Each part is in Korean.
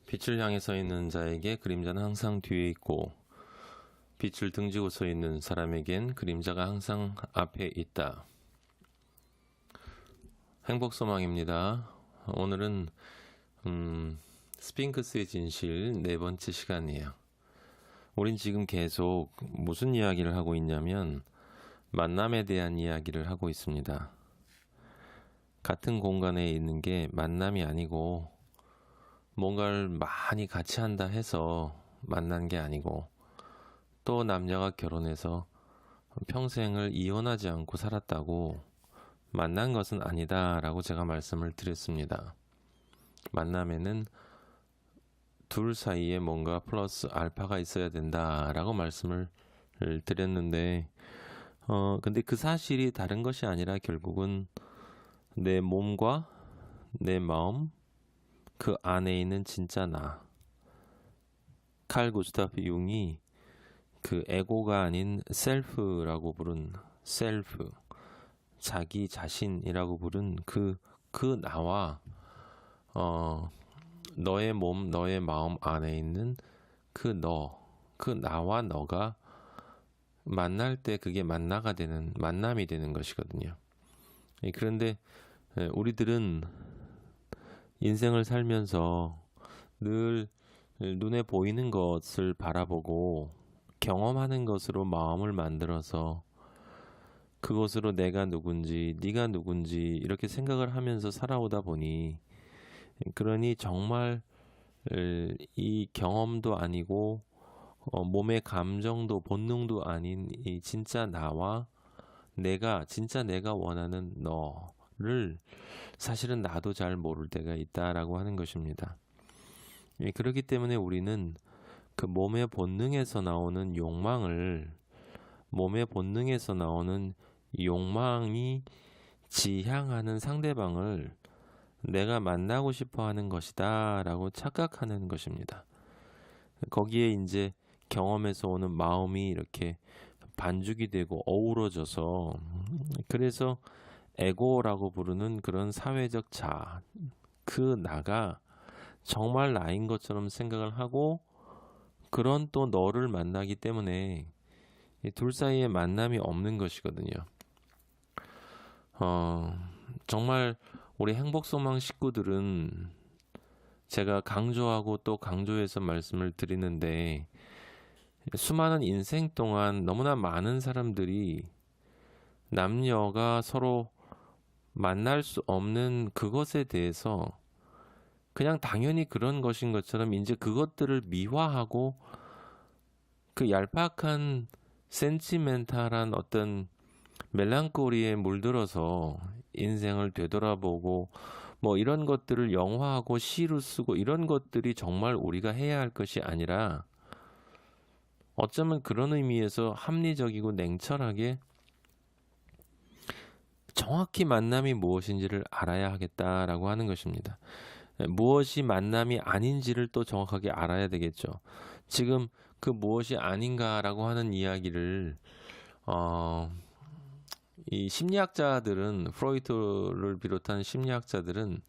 빛을 향해 서 있는 자에게 그림자는 항상 뒤에 있고 빛을 등지고 서 있는 사람에겐 그림자가 항상 앞에 있다. 행복소망입니다. 오늘은 스핑크스의 진실 네 번째 시간이에요. 우린 지금 계속 무슨 이야기를 하고 있냐면 만남에 대한 이야기를 하고 있습니다. 같은 공간에 있는 게 만남이 아니고 뭔가를 많이 같이 한다 해서 만난 게 아니고 또 남녀가 결혼해서 평생을 이혼하지 않고 살았다고 만난 것은 아니다라고 제가 말씀을 드렸습니다. 만남에는 둘 사이에 뭔가 플러스 알파가 있어야 된다라고 말씀을 드렸는데 근데 그 사실이 다른 것이 아니라 결국은 내 몸과 내 마음 그 안에 있는 진짜 나. 칼 구스타프 융이 그 에고가 아닌 셀프라고 부른 셀프, 자기 자신이라고 부른 그 나와 너의 몸, 너의 마음 안에 있는 그 나와 너가 만날 때 그게 만남이 되는 것이거든요. 그런데 우리들은 인생을 살면서 늘 눈에 보이는 것을 바라보고 경험하는 것으로 마음을 만들어서 그것으로 내가 누군지 네가 누군지 이렇게 생각을 하면서 살아오다 보니 그러니 정말 이 경험도 아니고 몸의 감정도 본능도 아닌 이 진짜 나와 진짜 내가 원하는 너를 사실은 나도 잘 모를 때가 있다라고 하는 것입니다. 그렇기 때문에 우리는 그 몸의 본능에서 나오는 욕망이 지향하는 상대방을 내가 만나고 싶어 하는 것이다 라고 착각하는 것입니다. 거기에 이제 경험에서 오는 마음이 이렇게 반죽이 되고 어우러져서 그래서 에고라고 부르는 그런 사회적 자, 그 나가 정말 나인 것처럼 생각을 하고 그런 또 너를 만나기 때문에 이 둘 사이에 만남이 없는 것이거든요. 정말 우리 행복소망 식구들은 제가 강조하고 또 강조해서 말씀을 드리는데 수많은 인생 동안 너무나 많은 사람들이 남녀가 서로 만날 수 없는 그것에 대해서 그냥 당연히 그런 것인 것처럼 이제 그것들을 미화하고 그 얄팍한 센티멘탈한 어떤 멜랑콜리에 물들어서 인생을 되돌아보고 뭐 이런 것들을 영화하고 시로 쓰고 이런 것들이 정말 우리가 해야 할 것이 아니라 어쩌면 그런 의미에서 합리적이고 냉철하게 정확히 만남이 무엇인지를 알아야 하겠다라고 하는 것입니다. 무엇이 만남이 아닌지를 또 정확하게 알아야 되겠죠. 지금 그 무엇이 아닌가라고 하는 이야기를 이 심리학자들은 프로이트를 비롯한 심리학자들은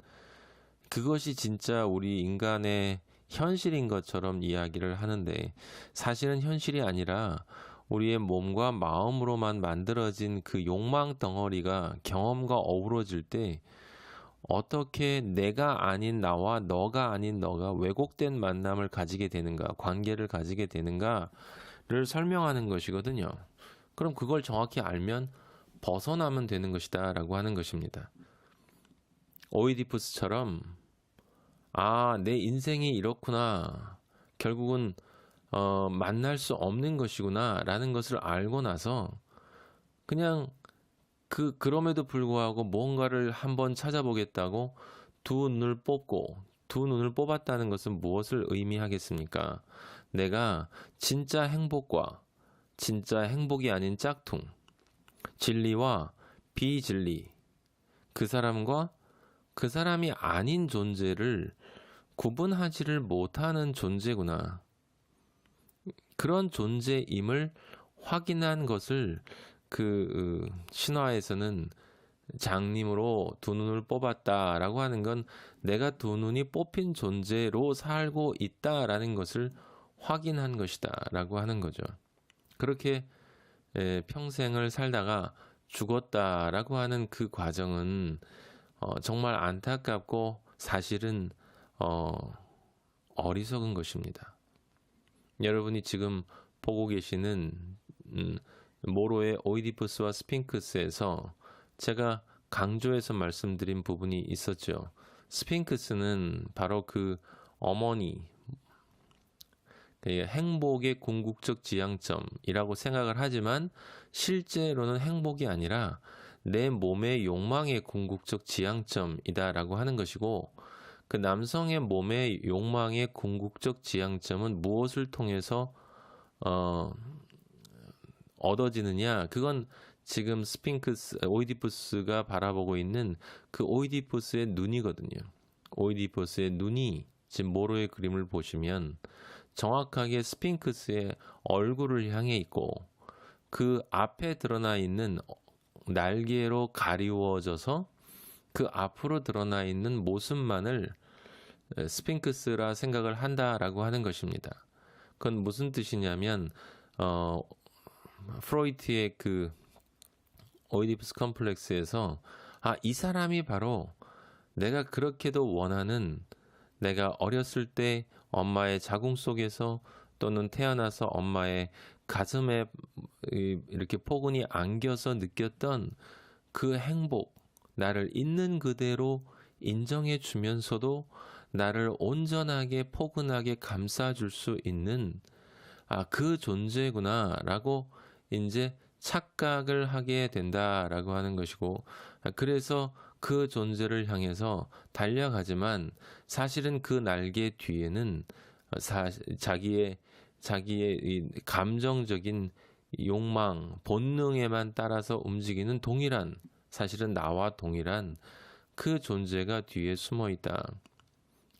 그것이 진짜 우리 인간의 현실인 것처럼 이야기를 하는데 사실은 현실이 아니라 우리의 몸과 마음으로만 만들어진 그 욕망 덩어리가 경험과 어우러질 때 어떻게 내가 아닌 나와 너가 아닌 너가 왜곡된 만남을 가지게 되는가, 관계를 가지게 되는가를 설명하는 것이거든요. 그럼 그걸 정확히 알면 벗어나면 되는 것이다 라고 하는 것입니다. 오이디푸스처럼 내 인생이 이렇구나. 결국은 만날 수 없는 것이구나 라는 것을 알고 나서 그냥 그럼에도 불구하고 뭔가를 한번 찾아보겠다고 두 눈을 뽑았다는 것은 무엇을 의미하겠습니까? 내가 진짜 행복과 진짜 행복이 아닌 짝퉁, 진리와 비진리, 그 사람과 그 사람이 아닌 존재를 구분하지를 못하는 존재구나. 그런 존재임을 확인한 것을 그 신화에서는 장님으로 두 눈을 뽑았다라고 하는 건 내가 두 눈이 뽑힌 존재로 살고 있다라는 것을 확인한 것이다라고 하는 거죠. 그렇게 평생을 살다가 죽었다라고 하는 그 과정은 정말 안타깝고 사실은 어리석은 것입니다. 여러분이 지금 보고 계시는 모로의 오이디푸스와 스핑크스에서 제가 강조해서 말씀드린 부분이 있었죠. 스핑크스는 바로 그 어머니, 행복의 궁극적 지향점이라고 생각을 하지만 실제로는 행복이 아니라 내 몸의 욕망의 궁극적 지향점이다라고 하는 것이고, 그 남성의 몸의 욕망의 궁극적 지향점은 무엇을 통해서 얻어지느냐? 그건 지금 오이디푸스가 바라보고 있는 그 오이디푸스의 눈이거든요. 오이디푸스의 눈이 지금 모로의 그림을 보시면 정확하게 스핑크스의 얼굴을 향해 있고, 그 앞에 드러나 있는 날개로 가리워져서 그 앞으로 드러나 있는 모습만을 스핑크스라 생각을 한다라고 하는 것입니다. 그건 무슨 뜻이냐면 프로이트의 그 오이디푸스 컴플렉스에서 이 사람이 바로 내가 그렇게도 원하는, 내가 어렸을 때 엄마의 자궁 속에서 또는 태어나서 엄마의 가슴에 이렇게 포근히 안겨서 느꼈던 그 행복, 나를 있는 그대로 인정해 주면서도 나를 온전하게 포근하게 감싸줄 수 있는 그 존재구나라고 이제 착각을 하게 된다라고 하는 것이고, 그래서 그 존재를 향해서 달려가지만 사실은 그 날개 뒤에는 자기의 이 감정적인 욕망, 본능에만 따라서 움직이는 동일한, 사실은 나와 동일한 그 존재가 뒤에 숨어 있다.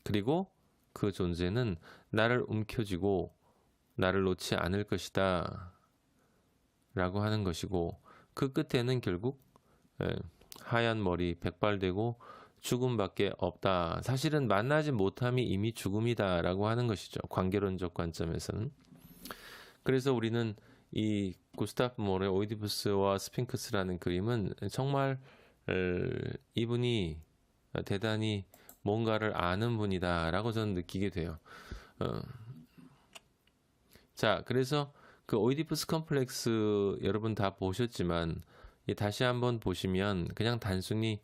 그리고 그 존재는 나를 움켜쥐고 나를 놓지 않을 것이다 라고 하는 것이고, 그 끝에는 결국 하얀 머리, 백발되고 죽음밖에 없다. 사실은 만나지 못함이 이미 죽음이다 라고 하는 것이죠. 관계론적 관점에서는. 그래서 우리는 이 구스타프 모레 오이디푸스와 스핑크스라는 그림은 정말 이분이 대단히 뭔가를 아는 분이다 라고 저는 느끼게 돼요. 자, 그래서 그 오이디푸스 컴플렉스 여러분 다 보셨지만 다시 한번 보시면 그냥 단순히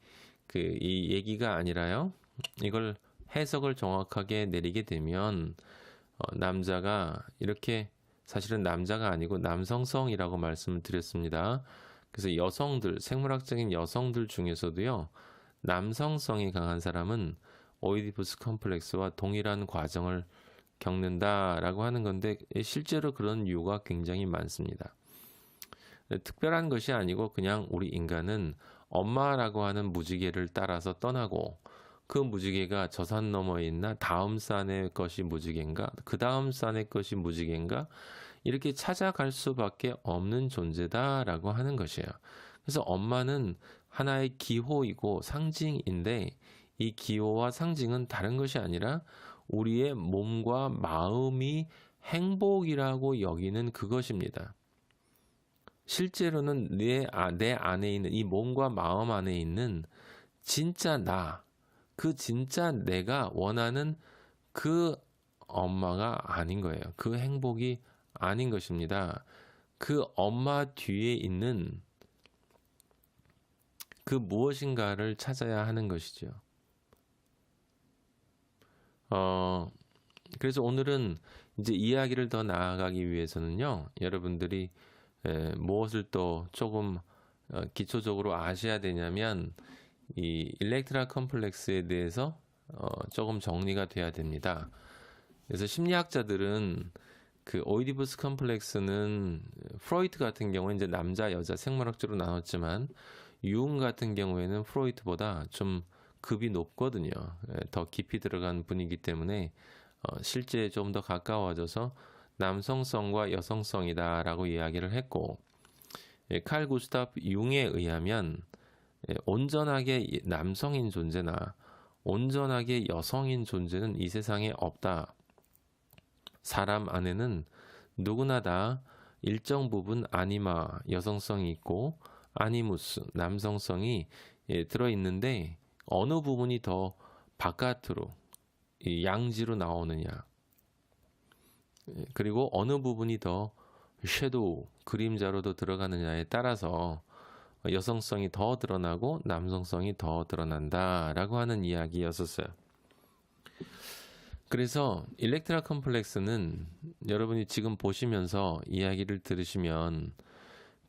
이 얘기가 아니라요, 이걸 해석을 정확하게 내리게 되면 남자가 이렇게, 사실은 남자가 아니고 남성성이라고 말씀을 드렸습니다. 그래서 여성들, 생물학적인 여성들 중에서도요, 남성성이 강한 사람은 오이디푸스 컴플렉스와 동일한 과정을 겪는다라고 하는 건데, 실제로 그런 이유가 굉장히 많습니다. 특별한 것이 아니고 그냥 우리 인간은 엄마라고 하는 무지개를 따라서 떠나고, 그 무지개가 저 산 너머에 있나, 다음 산의 것이 무지개인가, 그 다음 산의 것이 무지개인가, 이렇게 찾아갈 수밖에 없는 존재다라고 하는 것이에요. 그래서 엄마는 하나의 기호이고 상징인데, 이 기호와 상징은 다른 것이 아니라 우리의 몸과 마음이 행복이라고 여기는 그것입니다. 실제로는 내 안에 있는, 이 몸과 마음 안에 있는 진짜 그 진짜 내가 원하는 그 엄마가 아닌 거예요. 그 행복이 아닌 것입니다. 그 엄마 뒤에 있는 그 무엇인가를 찾아야 하는 것이죠. 그래서 오늘은 이제 이야기를 더 나아가기 위해서는요, 여러분들이 무엇을 또 조금 기초적으로 아셔야 되냐면, 이 일렉트라 컴플렉스에 대해서 조금 정리가 돼야 됩니다. 그래서 심리학자들은 그 오이디푸스 컴플렉스는 프로이트 같은 경우에 이제 남자, 여자 생물학적으로 나눴지만, 융 같은 경우에는 프로이트보다 좀 급이 높거든요. 더 깊이 들어간 분이기 때문에 실제에 좀 더 가까워져서 남성성과 여성성이다라고 이야기를 했고, 칼 구스타프 융에 의하면 온전하게 남성인 존재나 온전하게 여성인 존재는 이 세상에 없다. 사람 안에는 누구나 다 일정 부분 아니마, 여성성이 있고 아니무스, 남성성이 들어있는데 어느 부분이 더 바깥으로, 양지로 나오느냐, 그리고 어느 부분이 더 섀도우, 그림자로도 들어가느냐에 따라서 여성성이 더 드러나고 남성성이 더 드러난다라고 하는 이야기였었어요. 그래서 일렉트라 컴플렉스는 여러분이 지금 보시면서 이야기를 들으시면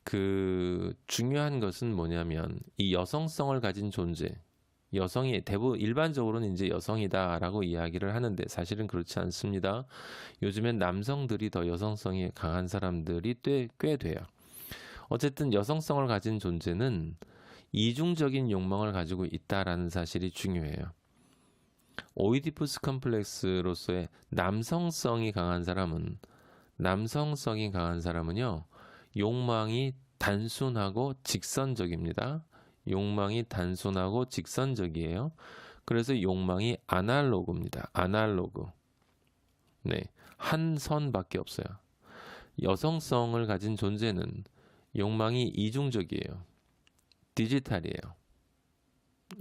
그 중요한 것은 뭐냐면 이 여성성을 가진 존재, 여성이 대부분 일반적으로는 이제 여성이다라고 이야기를 하는데 사실은 그렇지 않습니다. 요즘엔 남성들이 더 여성성이 강한 사람들이 꽤 돼요. 어쨌든 여성성을 가진 존재는 이중적인 욕망을 가지고 있다라는 사실이 중요해요. 오이디푸스 컴플렉스로서의 남성성이 강한 사람은요, 욕망이 단순하고 직선적입니다. 욕망이 단순하고 직선적이에요. 그래서 욕망이 아날로그입니다. 아날로그. 네, 한 선밖에 없어요. 여성성을 가진 존재는 욕망이 이중적이에요. 디지털이에요.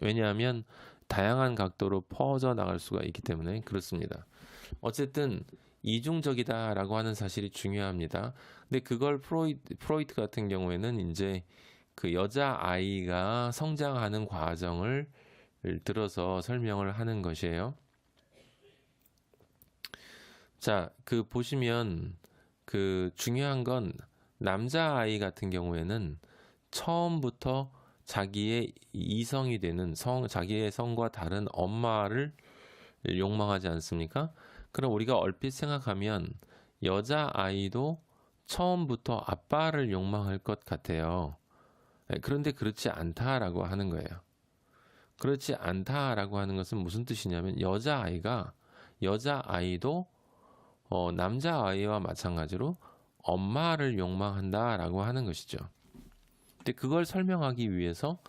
왜냐하면 다양한 각도로 퍼져 나갈 수가 있기 때문에 그렇습니다. 어쨌든 이중적이다라고 하는 사실이 중요합니다. 근데 그걸 프로이트 같은 경우에는 이제 그 여자 아이가 성장하는 과정을 들어서 설명을 하는 것이에요. 자, 그 보시면 그 중요한 건 남자 아이 같은 경우에는 처음부터 자기의 이성이 되는 자기의 성과 다른 엄마를 욕망하지 않습니까? 그럼 우리가 얼핏 생각하면 여자 아이도 처음부터 아빠를 욕망할 것 같아요. 그런데 그렇지 않다라고 하는 거예요. 그렇지 않다라고 하는 것은 무슨 뜻이냐면 여자 아이도 남자 아이와 마찬가지로 엄마를 욕망한다라고 하는 것이죠. 근데 그걸 설명하기 위해서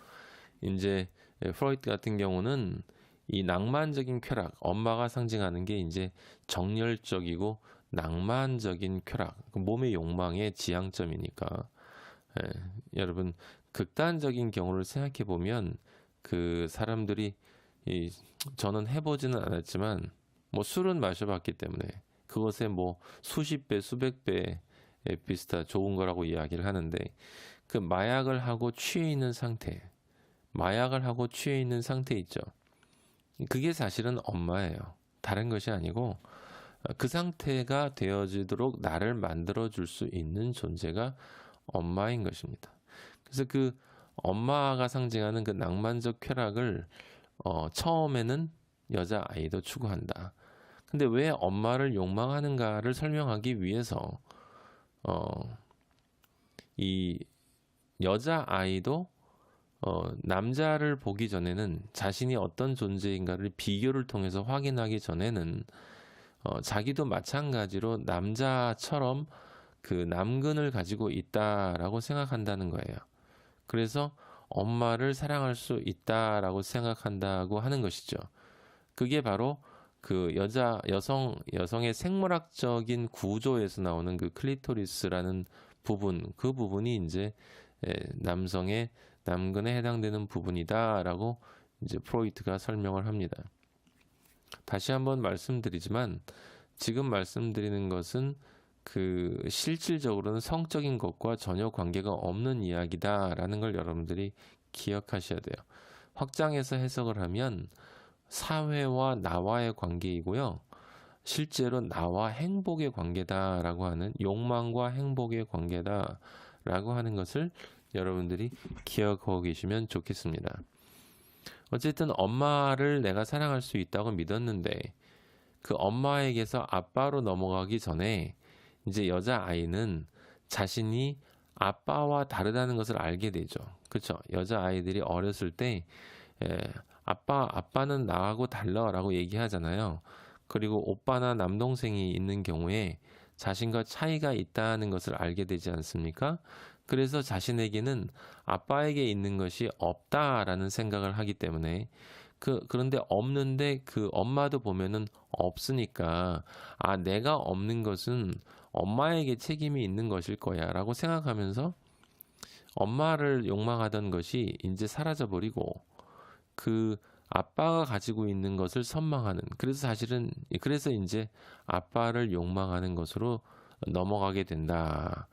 이제 프로이트 같은 경우는 이 낭만적인 쾌락, 엄마가 상징하는 게 이제 정열적이고 낭만적인 쾌락, 몸의 욕망의 지향점이니까. 여러분 극단적인 경우를 생각해 보면 그 사람들이 저는 해보지는 않았지만 뭐 술은 마셔봤기 때문에 그것에 뭐 수십 배, 수백 배 비슷한 좋은 거라고 이야기를 하는데 그 마약을 하고 취해 있는 상태 있죠. 그게 사실은 엄마예요. 다른 것이 아니고 그 상태가 되어지도록 나를 만들어 줄 수 있는 존재가 엄마인 것입니다. 그래서 그 엄마가 상징하는 그 낭만적 쾌락을 처음에는 여자 아이도 추구한다. 근데 왜 엄마를 욕망하는가를 설명하기 위해서 이 여자 아이도 남자를 보기 전에는 자신이 어떤 존재인가를 비교를 통해서 확인하기 전에는 자기도 마찬가지로 남자처럼 그 남근을 가지고 있다라고 생각한다는 거예요. 그래서 엄마를 사랑할 수 있다라고 생각한다고 하는 것이죠. 그게 바로 그 여성의 생물학적인 구조에서 나오는 그 클리토리스라는 부분, 그 부분이 이제 남성의 남근에 해당되는 부분이다라고 이제 프로이트가 설명을 합니다. 다시 한번 말씀드리지만 지금 말씀드리는 것은 그 실질적으로는 성적인 것과 전혀 관계가 없는 이야기다라는 걸 여러분들이 기억하셔야 돼요. 확장해서 해석을 하면 사회와 나와의 관계이고요. 실제로 나와 행복의 관계다라고 하는 욕망과 행복의 관계다라고 하는 것을 여러분들이 기억하고 계시면 좋겠습니다. 어쨌든 엄마를 내가 사랑할 수 있다고 믿었는데 그 엄마에게서 아빠로 넘어가기 전에 이제 여자아이는 자신이 아빠와 다르다는 것을 알게 되죠. 그렇죠? 여자아이들이 어렸을 때 아빠는 나하고 달라라고 얘기하잖아요. 그리고 오빠나 남동생이 있는 경우에 자신과 차이가 있다는 것을 알게 되지 않습니까? 그래서 자신에게는 아빠에게 있는 것이 없다라는 생각을 하기 때문에 그런데 없는데 그 엄마도 보면은 없으니까 내가 없는 것은 엄마에게 책임이 있는 것일 거야 라고 생각하면서 엄마를 욕망하던 것이 이제 사라져버리고 그 아빠가 가지고 있는 것을 선망하는, 그래서 이제 아빠를 욕망하는 것으로 넘어가게 된다.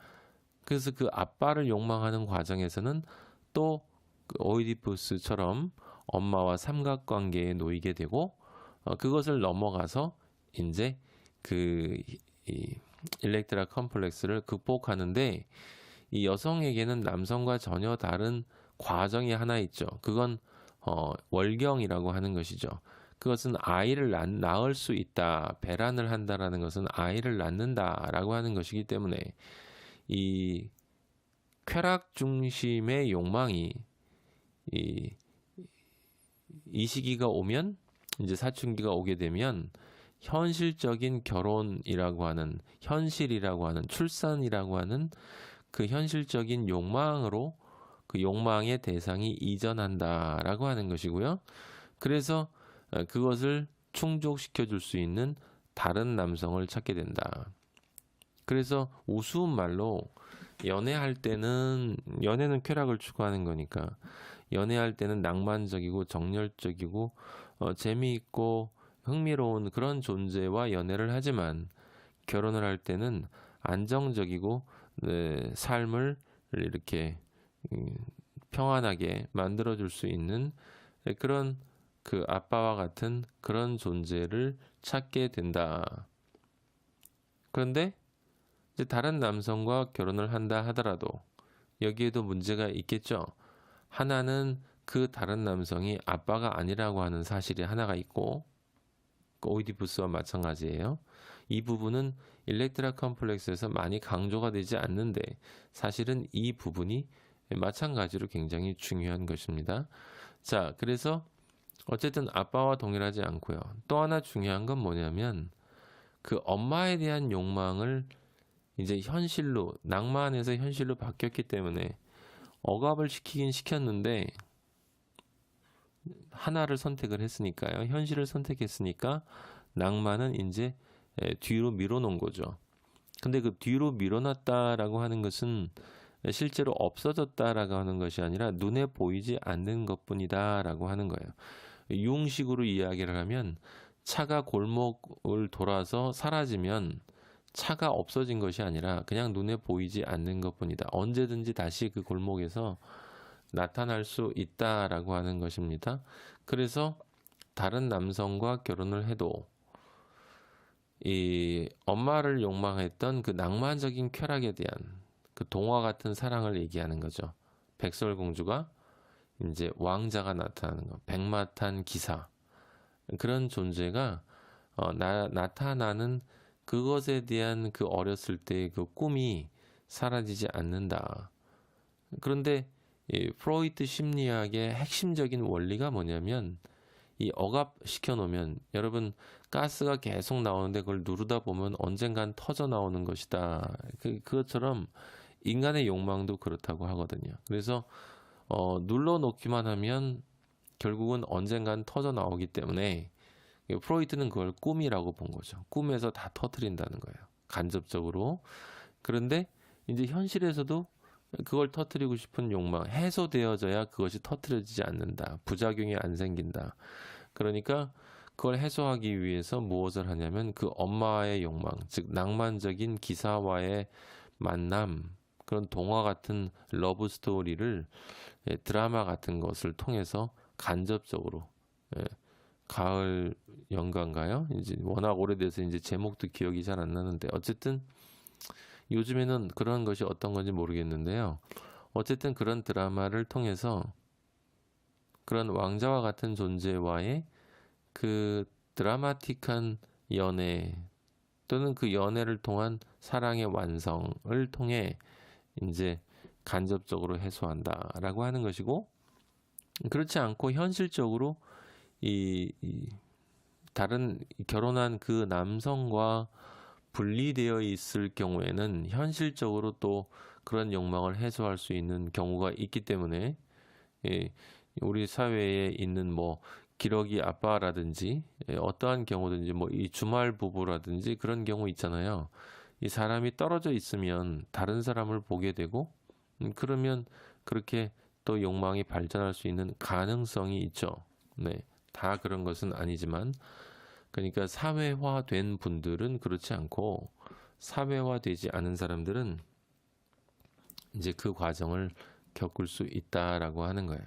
그래서 그 아빠를 욕망하는 과정에서는 또 오이디푸스처럼 엄마와 삼각관계에 놓이게 되고 그것을 넘어가서 이제 이 일렉트라 컴플렉스를 극복하는데, 이 여성에게는 남성과 전혀 다른 과정이 하나 있죠. 그건 월경이라고 하는 것이죠. 그것은 아이를 낳을 수 있다. 배란을 한다라는 것은 아이를 낳는다라고 하는 것이기 때문에 이 쾌락 중심의 욕망이 이 시기가 오면, 이제 사춘기가 오게 되면 현실적인 결혼이라고 하는, 현실이라고 하는, 출산이라고 하는 그 현실적인 욕망으로 그 욕망의 대상이 이전한다라고 하는 것이고요. 그래서 그것을 충족시켜 줄 수 있는 다른 남성을 찾게 된다. 그래서 우스운 말로 연애는 쾌락을 추구하는 거니까 연애할 때는 낭만적이고 정열적이고 재미있고 흥미로운 그런 존재와 연애를 하지만 결혼을 할 때는 안정적이고 삶을 이렇게 평안하게 만들어줄 수 있는 그런 그 아빠와 같은 그런 존재를 찾게 된다. 그런데 이제 다른 남성과 결혼을 한다 하더라도 여기에도 문제가 있겠죠. 하나는 그 다른 남성이 아빠가 아니라고 하는 사실이 하나가 있고, 오이디푸스와 마찬가지예요. 이 부분은 일렉트라 컴플렉스에서 많이 강조가 되지 않는데 사실은 이 부분이 마찬가지로 굉장히 중요한 것입니다. 자, 그래서 어쨌든 아빠와 동일하지 않고요. 또 하나 중요한 건 뭐냐면 그 엄마에 대한 욕망을 이제 현실로, 낭만에서 현실로 바뀌었기 때문에 억압을 시키긴 시켰는데 하나를 선택을 했으니까요. 현실을 선택했으니까 낭만은 이제 뒤로 밀어놓은 거죠. 근데 그 뒤로 밀어놨다라고 하는 것은 실제로 없어졌다라고 하는 것이 아니라 눈에 보이지 않는 것뿐이다라고 하는 거예요. 융식으로 이야기를 하면 차가 골목을 돌아서 사라지면 차가 없어진 것이 아니라 그냥 눈에 보이지 않는 것뿐이다. 언제든지 다시 그 골목에서 나타날 수 있다라고 하는 것입니다. 그래서 다른 남성과 결혼을 해도 이 엄마를 욕망했던 그 낭만적인 쾌락에 대한 그 동화 같은 사랑을 얘기하는 거죠. 백설공주가 이제 왕자가 나타나는 거, 백마탄 기사, 그런 존재가 나타나는 그것에 대한 그 어렸을 때의 그 꿈이 사라지지 않는다. 그런데 이 프로이트 심리학의 핵심적인 원리가 뭐냐면, 이 억압시켜 놓으면, 여러분 가스가 계속 나오는데 그걸 누르다 보면 언젠간 터져 나오는 것이다. 그것처럼 인간의 욕망도 그렇다고 하거든요. 그래서 눌러 놓기만 하면 결국은 언젠간 터져 나오기 때문에 프로이트는 그걸 꿈이라고 본 거죠. 꿈에서 다 터트린다는 거예요. 간접적으로. 그런데 이제 현실에서도 그걸 터트리고 싶은 욕망, 해소되어져야 그것이 터트려지지 않는다. 부작용이 안 생긴다. 그러니까 그걸 해소하기 위해서 무엇을 하냐면 그 엄마의 욕망, 즉 낭만적인 기사와의 만남, 그런 동화 같은 러브 스토리를 드라마 같은 것을 통해서 간접적으로, 가을 연가인가요? 이제 워낙 오래돼서 이제 제목도 기억이 잘 안 나는데 어쨌든 요즘에는 그런 것이 어떤 건지 모르겠는데요. 어쨌든 그런 드라마를 통해서 그런 왕자와 같은 존재와의 그 드라마틱한 연애 또는 그 연애를 통한 사랑의 완성을 통해 이제 간접적으로 해소한다라고 하는 것이고, 그렇지 않고 현실적으로 이 다른 결혼한 그 남성과 분리되어 있을 경우에는 현실적으로 또 그런 욕망을 해소할 수 있는 경우가 있기 때문에 예, 우리 사회에 있는 뭐 기러기 아빠라든지 어떠한 경우든지 뭐 이 주말 부부라든지 그런 경우 있잖아요. 이 사람이 떨어져 있으면 다른 사람을 보게 되고 그러면 그렇게 또 욕망이 발전할 수 있는 가능성이 있죠. 네. 다 그런 것은 아니지만 그러니까 사회화된 분들은 그렇지 않고 사회화되지 않은 사람들은 이제 그 과정을 겪을 수 있다라고 하는 거예요.